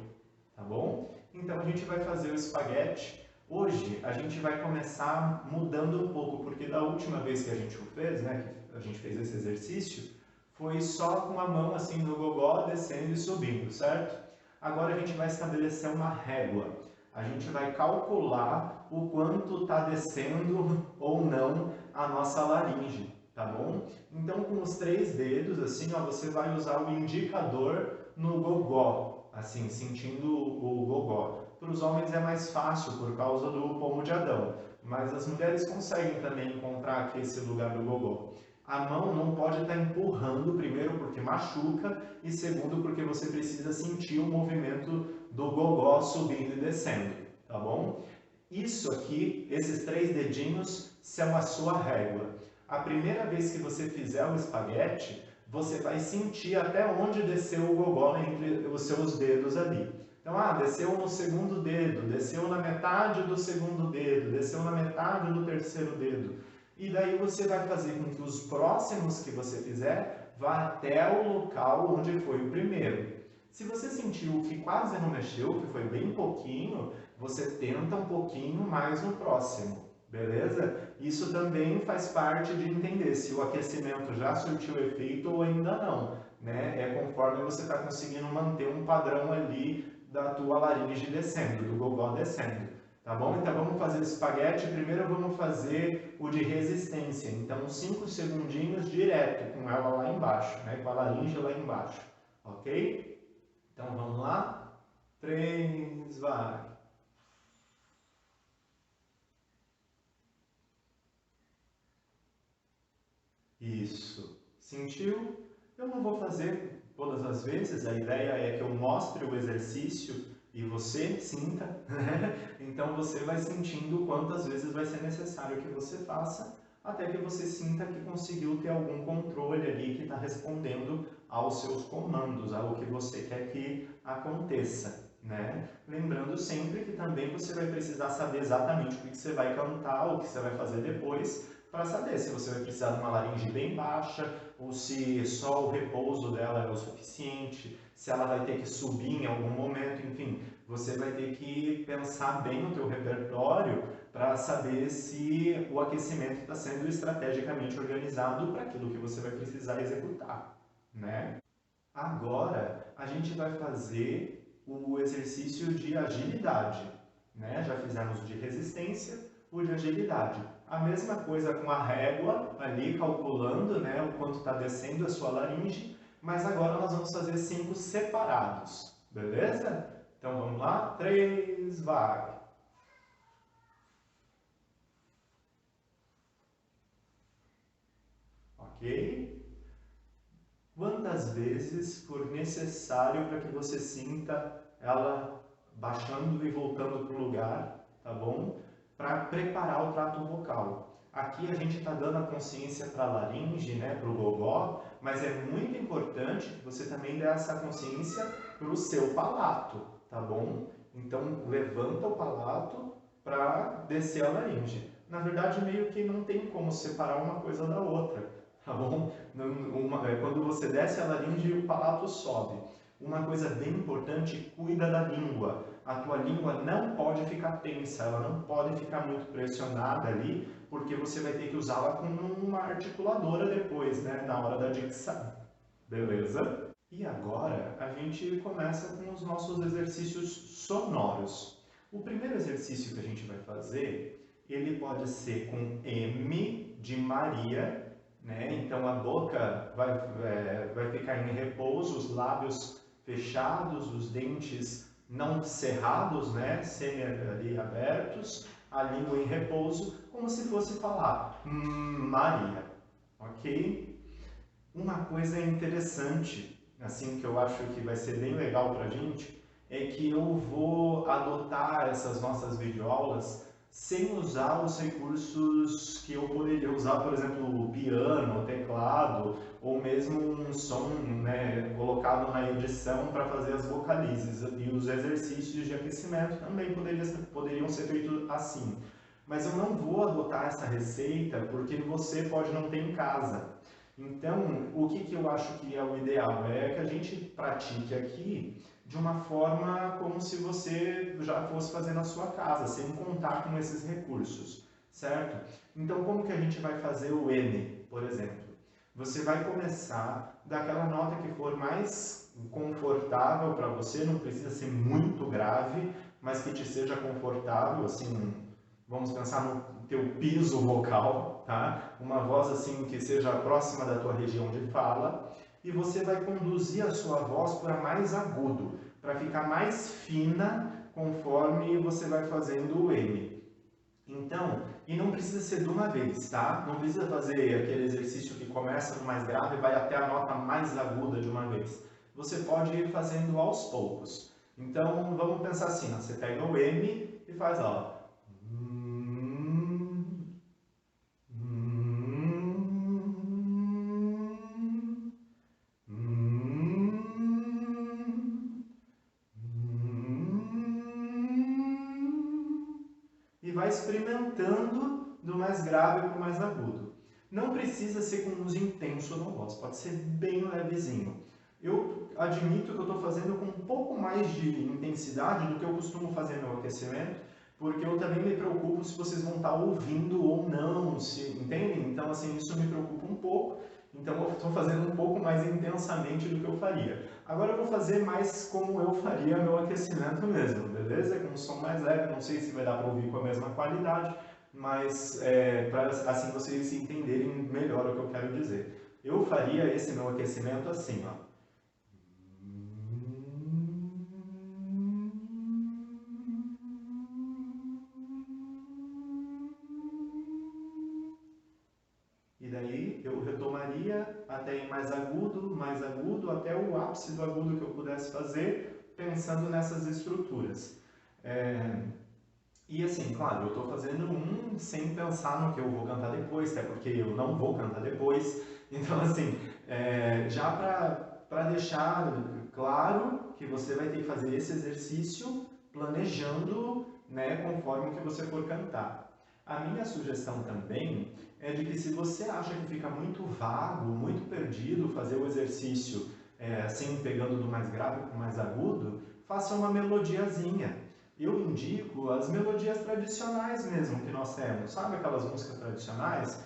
Speaker 1: tá bom? Então, a gente vai fazer o espaguete. Hoje, a gente vai começar mudando um pouco, porque da última vez que a gente o fez, né, que a gente fez esse exercício, foi só com a mão assim no gogó, descendo e subindo, certo? Agora a gente vai estabelecer uma régua. A gente vai calcular o quanto está descendo ou não a nossa laringe, tá bom? Então, com os 3 dedos, assim, ó, você vai usar o indicador no gogó, assim, sentindo o gogó. Para os homens é mais fácil por causa do pomo de Adão, mas as mulheres conseguem também encontrar aqui esse lugar do gogó. A mão não pode estar empurrando, primeiro porque machuca e segundo porque você precisa sentir o movimento do gogó subindo e descendo, tá bom? Isso aqui, esses 3 dedinhos, são a sua régua. A primeira vez que você fizer o espaguete, você vai sentir até onde desceu o gogó entre os seus dedos ali. Então, desceu no segundo dedo, desceu na metade do segundo dedo, desceu na metade do terceiro dedo. E daí você vai fazer com que os próximos que você fizer vá até o local onde foi o primeiro. Se você sentiu que quase não mexeu, que foi bem pouquinho, você tenta um pouquinho mais no próximo, beleza? Isso também faz parte de entender se o aquecimento já surtiu efeito ou ainda não, né? É conforme você está conseguindo manter um padrão ali da tua laringe descendo, do gogó descendo. Tá bom? Então vamos fazer o espaguete. Primeiro vamos fazer o de resistência. Então 5 segundinhos direto com ela lá embaixo, né? Com a laringe lá embaixo. Ok? Então vamos lá. 3, vai. Isso. Sentiu? Eu não vou fazer todas as vezes. A ideia é que eu mostre o exercício e você sinta, né? Então você vai sentindo quantas vezes vai ser necessário que você faça, até que você sinta que conseguiu ter algum controle ali, que está respondendo aos seus comandos, ao que você quer que aconteça, né? Lembrando sempre que também você vai precisar saber exatamente o que você vai cantar, o que você vai fazer depois, para saber se você vai precisar de uma laringe bem baixa, ou se só o repouso dela é o suficiente, se ela vai ter que subir em algum momento, enfim, você vai ter que pensar bem no teu repertório para saber se o aquecimento está sendo estrategicamente organizado para aquilo que você vai precisar executar, né? Agora, a gente vai fazer o exercício de agilidade. né? Já fizemos o de resistência, o de agilidade. A mesma coisa com a régua, ali calculando, né, o quanto está descendo a sua laringe, mas agora nós vamos fazer 5 separados, beleza? Então vamos lá, 3, vai! Ok? Quantas vezes for necessário para que você sinta ela baixando e voltando para o lugar, tá bom? Para preparar o trato vocal. Aqui a gente está dando a consciência para a laringe, né, para o gogó, mas é muito importante que você também dê essa consciência para o seu palato, tá bom? Então levanta o palato para descer a laringe. Na verdade, meio que não tem como separar uma coisa da outra, tá bom? Quando você desce a laringe, o palato sobe. Uma coisa bem importante, cuida da língua. A tua língua não pode ficar tensa, ela não pode ficar muito pressionada ali, porque você vai ter que usá-la como uma articuladora depois, né, na hora da dicção. Beleza? E agora a gente começa com os nossos exercícios sonoros. O primeiro exercício que a gente vai fazer, ele pode ser com M de Maria, né? Então a boca vai ficar em repouso, os lábios fechados, os dentes não cerrados, né? Semi ali abertos, a língua em repouso, como se fosse falar Maria, ok? Uma coisa interessante, assim, que eu acho que vai ser bem legal pra gente, é que eu vou adotar essas nossas videoaulas sem usar os recursos que eu poderia usar, por exemplo, o piano, o teclado, ou mesmo um som, né, colocado na edição para fazer as vocalizes. E os exercícios de aquecimento também poderiam ser feitos assim. Mas eu não vou adotar essa receita porque você pode não ter em casa. Então, o que eu acho que é o ideal? É que a gente pratique aqui de uma forma como se você já fosse fazer na sua casa, sem contar com esses recursos, certo? Então, como que a gente vai fazer o M, por exemplo? Você vai começar daquela nota que for mais confortável para você, não precisa ser muito grave, mas que te seja confortável, assim, vamos pensar no teu piso vocal, tá? Uma voz assim que seja próxima da tua região de fala, e você vai conduzir a sua voz para mais agudo, para ficar mais fina conforme você vai fazendo o M. Então, e não precisa ser de uma vez, tá? Não precisa fazer aquele exercício que começa no mais grave e vai até a nota mais aguda de uma vez. Você pode ir fazendo aos poucos. Então, vamos pensar assim, ó, você pega o M e faz, ó, e vai experimentando do mais grave para o mais agudo. Não precisa ser com uso intenso na voz, pode ser bem levezinho. Eu admito que eu estou fazendo com um pouco mais de intensidade do que eu costumo fazer no aquecimento, porque eu também me preocupo se vocês vão estar ouvindo ou não, entendem? Então, assim, isso me preocupa um pouco. Então, eu estou fazendo um pouco mais intensamente do que eu faria. Agora eu vou fazer mais como eu faria meu aquecimento mesmo, beleza? Com um som mais leve, não sei se vai dar para ouvir com a mesma qualidade, mas para assim vocês entenderem melhor o que eu quero dizer. Eu faria esse meu aquecimento assim, ó. E daí eu retomaria até ir mais agudo, até o ápice do agudo que eu pudesse fazer, pensando nessas estruturas. E assim, claro, eu estou fazendo um sem pensar no que eu vou cantar depois, até porque eu não vou cantar depois. Então, assim, já para deixar claro que você vai ter que fazer esse exercício planejando, né, conforme o que você for cantar. A minha sugestão também é de que se você acha que fica muito vago, muito perdido fazer o exercício assim, pegando do mais grave para o mais agudo, faça uma melodiazinha. Eu indico as melodias tradicionais mesmo que nós temos, sabe aquelas músicas tradicionais,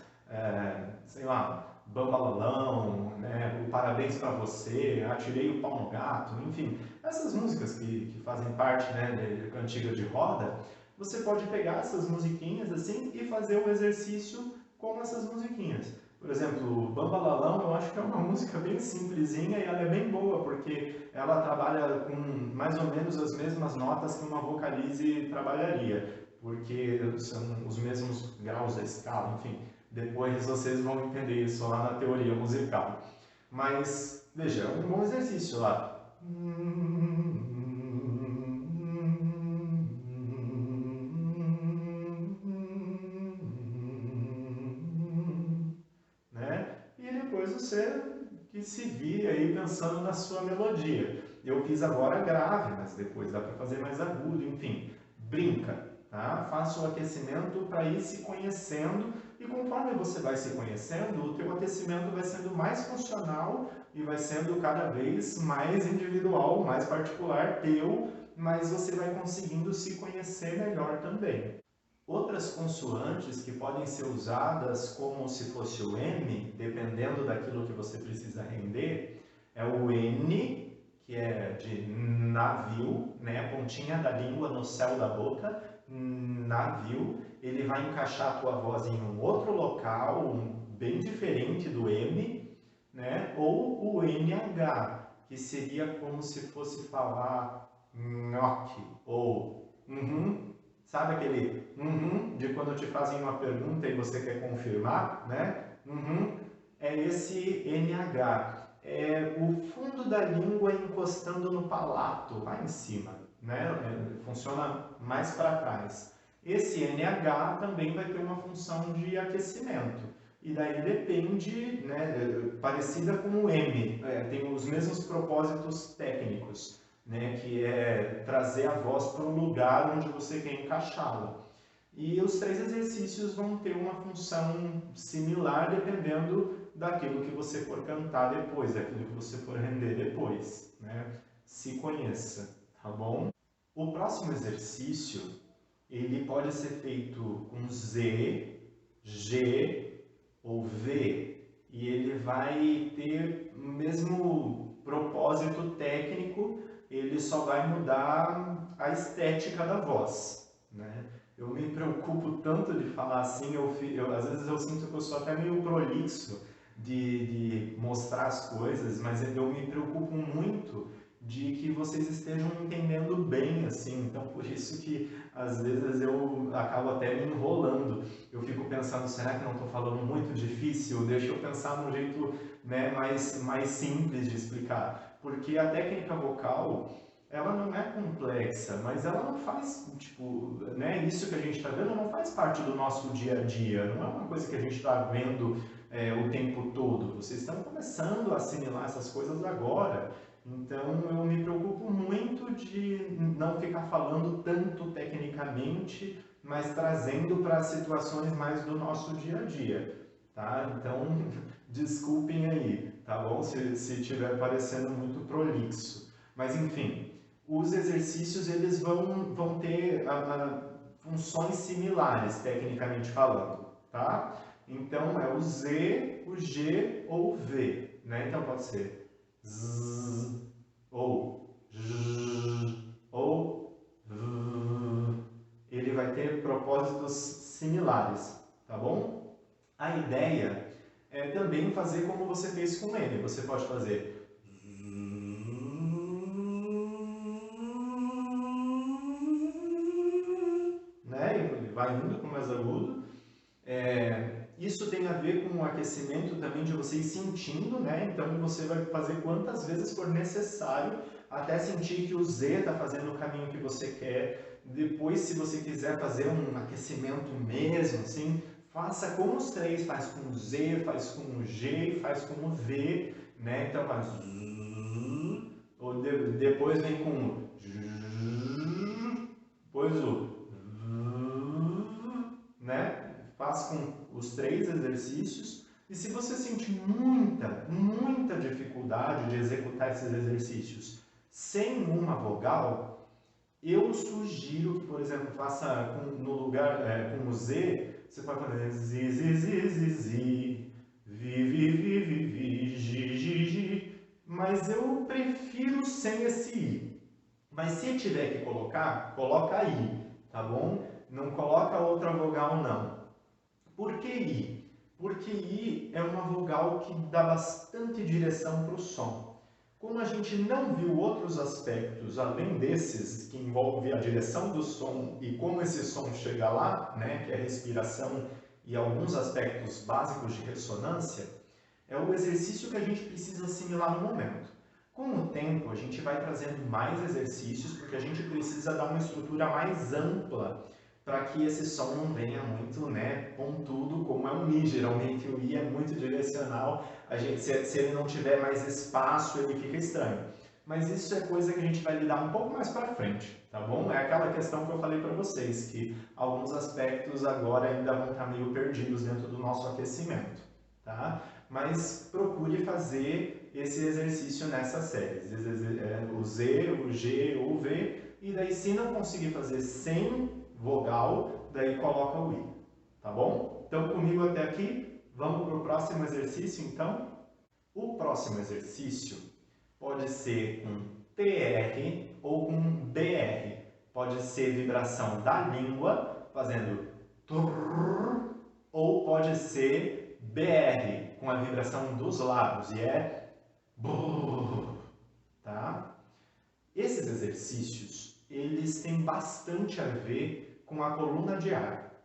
Speaker 1: sei lá, Bambalalão, né? O Parabéns para Você, Atirei o Pau no Gato, enfim, essas músicas que fazem parte, né, de cantiga de roda, você pode pegar essas musiquinhas assim e fazer o exercício com essas musiquinhas. Por exemplo, Bambalalão, eu acho que é uma música bem simplesinha e ela é bem boa, porque ela trabalha com mais ou menos as mesmas notas que uma vocalize trabalharia, porque são os mesmos graus da escala, enfim. Depois vocês vão entender isso lá na teoria musical. Mas, veja, é um bom exercício lá. Né? E depois você que se vire aí pensando na sua melodia. Eu fiz agora grave, mas depois dá para fazer mais agudo, enfim. Brinca, tá? Faça o aquecimento para ir se conhecendo e conforme você vai se conhecendo, o teu aquecimento vai sendo mais funcional e vai sendo cada vez mais individual, mais particular teu, mas você vai conseguindo se conhecer melhor também. Outras consoantes que podem ser usadas como se fosse o M, dependendo daquilo que você precisa render, é o N, que é de navio, né? A pontinha da língua no céu da boca, navio. Ele vai encaixar a tua voz em um outro local, bem diferente do M, né? Ou o NH, que seria como se fosse falar nhoque, ou sabe aquele de quando te fazem uma pergunta e você quer confirmar, né? É esse NH. É o fundo da língua encostando no palato, lá em cima, né? Funciona mais para trás. Esse NH também vai ter uma função de aquecimento. E daí depende, né, parecida com o M, tem os mesmos propósitos técnicos, né, que é trazer a voz para o lugar onde você quer encaixá-la. E os três exercícios vão ter uma função similar dependendo daquilo que você for cantar depois, daquilo que você for render depois, né? Se conheça, tá bom? O próximo exercício, ele pode ser feito com Z, G ou V, e ele vai ter o mesmo propósito técnico, ele só vai mudar a estética da voz, né? Eu me preocupo tanto de falar assim, às vezes eu sinto que eu sou até meio prolixo de mostrar as coisas, mas eu me preocupo muito de que vocês estejam entendendo bem, assim, então por isso que às vezes eu acabo até me enrolando. Eu fico pensando, será que não estou falando muito difícil? Deixa eu pensar num jeito, né, mais simples de explicar. Porque a técnica vocal, ela não é complexa, mas ela não faz, tipo, né, isso que a gente está vendo não faz parte do nosso dia a dia, não é uma coisa que a gente está vendo o tempo todo. Vocês estão começando a assimilar essas coisas agora. Então eu me preocupo muito de não ficar falando tanto tecnicamente, mas trazendo para situações mais do nosso dia a dia, tá? Então desculpem aí, tá bom? Se estiver parecendo muito prolixo. Mas enfim, os exercícios eles vão ter funções similares, tecnicamente falando, tá? Então é o Z, o G ou o V, né? Então pode ser Z ou J ou V. Ele vai ter propósitos similares, tá bom? A ideia é também fazer como você fez com ele. Você pode fazer né? Ele vai indo com mais agudo. Isso tem a ver com o aquecimento também de você ir sentindo, né? Então você vai fazer quantas vezes for necessário até sentir que o Z está fazendo o caminho que você quer. Depois, se você quiser fazer um aquecimento mesmo, assim, faça como os três, faz com o Z, faz com o G e faz com o V, né? Então faz ou depois vem com o depois o né? Faz com os três exercícios e se você sentir muita dificuldade de executar esses exercícios sem uma vogal, eu sugiro que, por exemplo, faça no lugar com o Z, você pode fazer Z, Z, Z, Z, Z, gi, mas eu prefiro sem esse i. Mas se tiver que colocar, coloca i, tá bom? Não coloca outra vogal não. Por que i? Porque i é uma vogal que dá bastante direção para o som. Como a gente não viu outros aspectos além desses, que envolve a direção do som e como esse som chega lá, né, que é a respiração e alguns aspectos básicos de ressonância, é o exercício que a gente precisa assimilar no momento. Com o tempo, a gente vai trazendo mais exercícios, porque a gente precisa dar uma estrutura mais ampla para que esse som não venha muito, né, pontudo, como é um i. Geralmente o i é muito direcional, se ele não tiver mais espaço, ele fica estranho. Mas isso é coisa que a gente vai lidar um pouco mais para frente, tá bom? É aquela questão que eu falei para vocês, que alguns aspectos agora ainda vão estar meio perdidos dentro do nosso aquecimento, tá? Mas procure fazer esse exercício nessas séries, o Z, o G, o V, e daí se não conseguir fazer sem vogal, daí coloca o I, tá bom? Então comigo até aqui, vamos para o próximo exercício então? O próximo exercício pode ser com TR ou com BR, pode ser vibração da língua, fazendo trrr, ou pode ser BR, com a vibração dos lábios, e é brrr, tá? Esses exercícios, eles têm bastante a ver com a coluna de ar.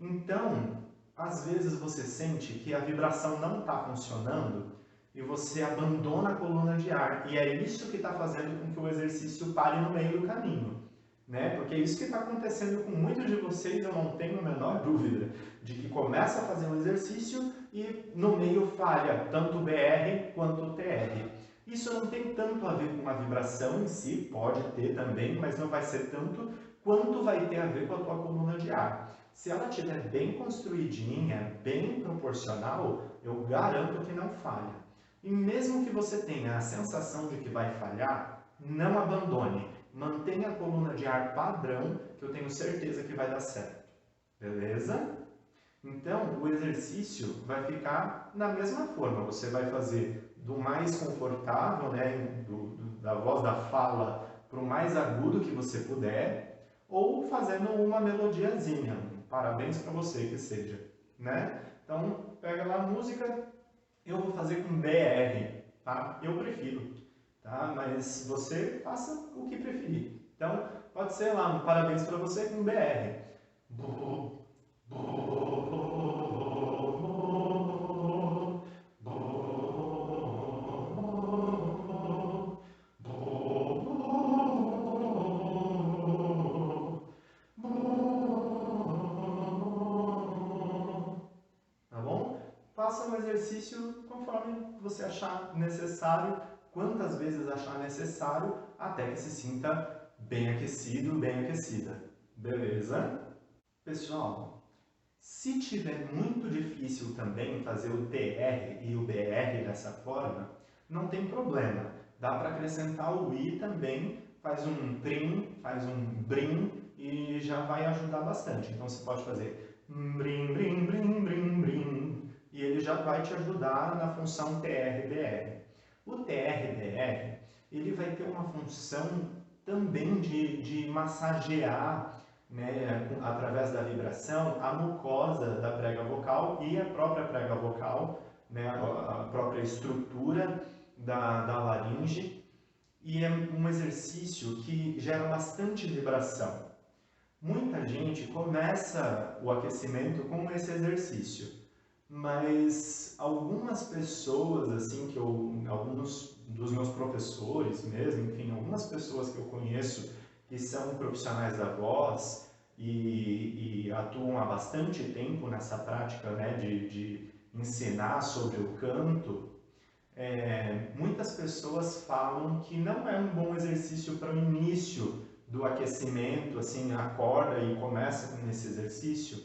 Speaker 1: Então, às vezes você sente que a vibração não está funcionando e você abandona a coluna de ar. E é isso que está fazendo com que o exercício pare no meio do caminho, né? Porque é isso que está acontecendo com muitos de vocês, eu não tenho a menor dúvida, de que começa a fazer um exercício e no meio falha, tanto o BR quanto o TR. Isso não tem tanto a ver com a vibração em si, pode ter também, mas não vai ser tanto quanto vai ter a ver com a tua coluna de ar. Se ela estiver bem construidinha, bem proporcional, eu garanto que não falha. E mesmo que você tenha a sensação de que vai falhar, não abandone. Mantenha a coluna de ar padrão, que eu tenho certeza que vai dar certo. Beleza? Então, o exercício vai ficar na mesma forma. Você vai fazer do mais confortável, né, da voz da fala, para o mais agudo que você puder, ou fazendo uma melodiazinha. Parabéns para você que seja, né? Então, pega lá a música, eu vou fazer com BR, tá? Eu prefiro, tá? Mas você faça o que preferir. Então, pode ser lá um parabéns para você com BR. Tá bom? Faça um exercício conforme você achar necessário, quantas vezes achar necessário, até que se sinta bem aquecido, bem aquecida. Beleza? Pessoal, se tiver muito difícil também fazer o TR e o BR dessa forma, não tem problema. Dá para acrescentar o I também, faz um trim, faz um brim e já vai ajudar bastante. Então você pode fazer brim, brim, brim, brim, brim, e ele já vai te ajudar na função TR-BR. O TR-BR, ele vai ter uma função também de massagear, né, através da vibração, a mucosa da prega vocal e a própria prega vocal, né, a própria estrutura da laringe, e é um exercício que gera bastante vibração. Muita gente começa o aquecimento com esse exercício, mas algumas pessoas, assim, alguns dos meus professores mesmo, enfim, algumas pessoas que eu conheço que são profissionais da voz e atuam há bastante tempo nessa prática, né, de ensinar sobre o canto, muitas pessoas falam que não é um bom exercício para o início do aquecimento, assim, acorda e começa com esse exercício,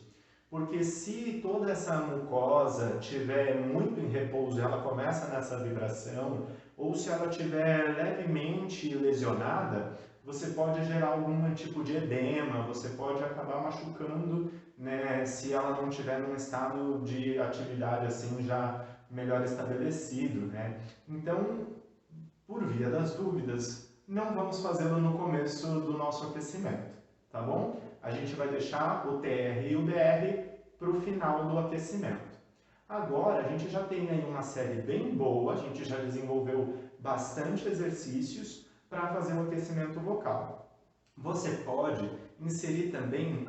Speaker 1: porque se toda essa mucosa estiver muito em repouso, ela começa nessa vibração, ou se ela estiver levemente lesionada, você pode gerar algum tipo de edema, você pode acabar machucando, né, se ela não estiver num estado de atividade assim já melhor estabelecido, né? Então, por via das dúvidas, não vamos fazê-lo no começo do nosso aquecimento, tá bom? A gente vai deixar o TR e o BR para o final do aquecimento. Agora, a gente já tem aí uma série bem boa, a gente já desenvolveu bastante exercícios para fazer o aquecimento vocal. Você pode inserir também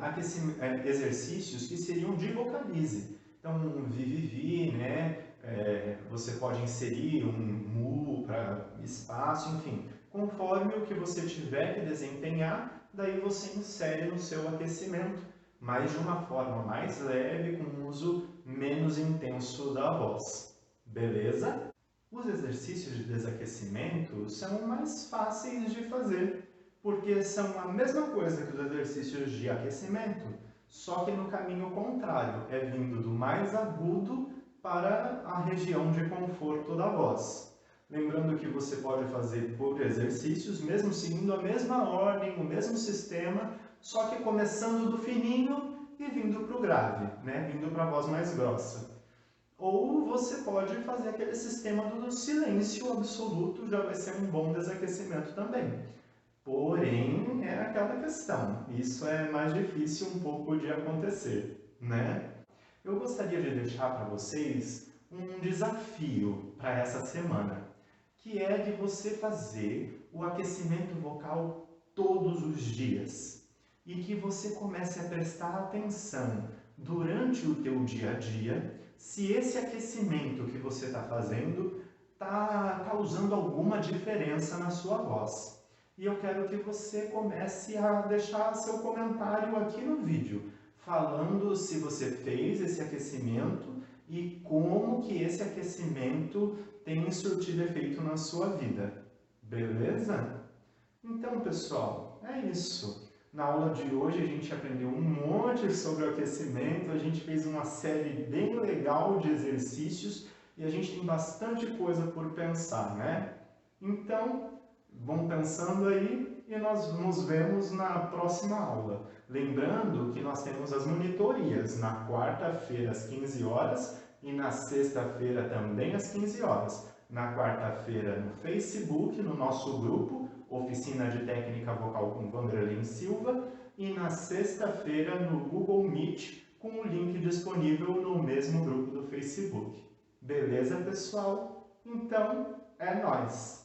Speaker 1: exercícios que seriam de vocalize. Então, um vi, né? Você pode inserir um mu para espaço, enfim. Conforme o que você tiver que desempenhar, daí você insere no seu aquecimento, mas de uma forma mais leve, com um uso menos intenso da voz. Beleza? Os exercícios de desaquecimento são mais fáceis de fazer, porque são a mesma coisa que os exercícios de aquecimento, só que no caminho contrário, é vindo do mais agudo para a região de conforto da voz. Lembrando que você pode fazer por exercícios, mesmo seguindo a mesma ordem, o mesmo sistema, só que começando do fininho e vindo para o grave, né? Vindo para a voz mais grossa. Ou você pode fazer aquele sistema do silêncio absoluto, já vai ser um bom desaquecimento também. Porém, é aquela questão, isso é mais difícil um pouco de acontecer, né? Eu gostaria de deixar para vocês um desafio para essa semana, que é de você fazer o aquecimento vocal todos os dias e que você comece a prestar atenção durante o teu dia a dia se esse aquecimento que você está fazendo está causando alguma diferença na sua voz. E eu quero que você comece a deixar seu comentário aqui no vídeo, falando se você fez esse aquecimento e como que esse aquecimento tem surtido efeito na sua vida. Beleza? Então, pessoal, é isso. Na aula de hoje a gente aprendeu um monte sobre o aquecimento, a gente fez uma série bem legal de exercícios e a gente tem bastante coisa por pensar, né? Então, vão pensando aí e nós nos vemos na próxima aula. Lembrando que nós temos as monitorias na quarta-feira às 15 horas e na sexta-feira também às 15 horas. Na quarta-feira no Facebook, no nosso grupo, Oficina de Técnica Vocal com Vanderlei Silva, e na sexta-feira no Google Meet, com o link disponível no mesmo grupo do Facebook. Beleza, pessoal? Então, é nóis!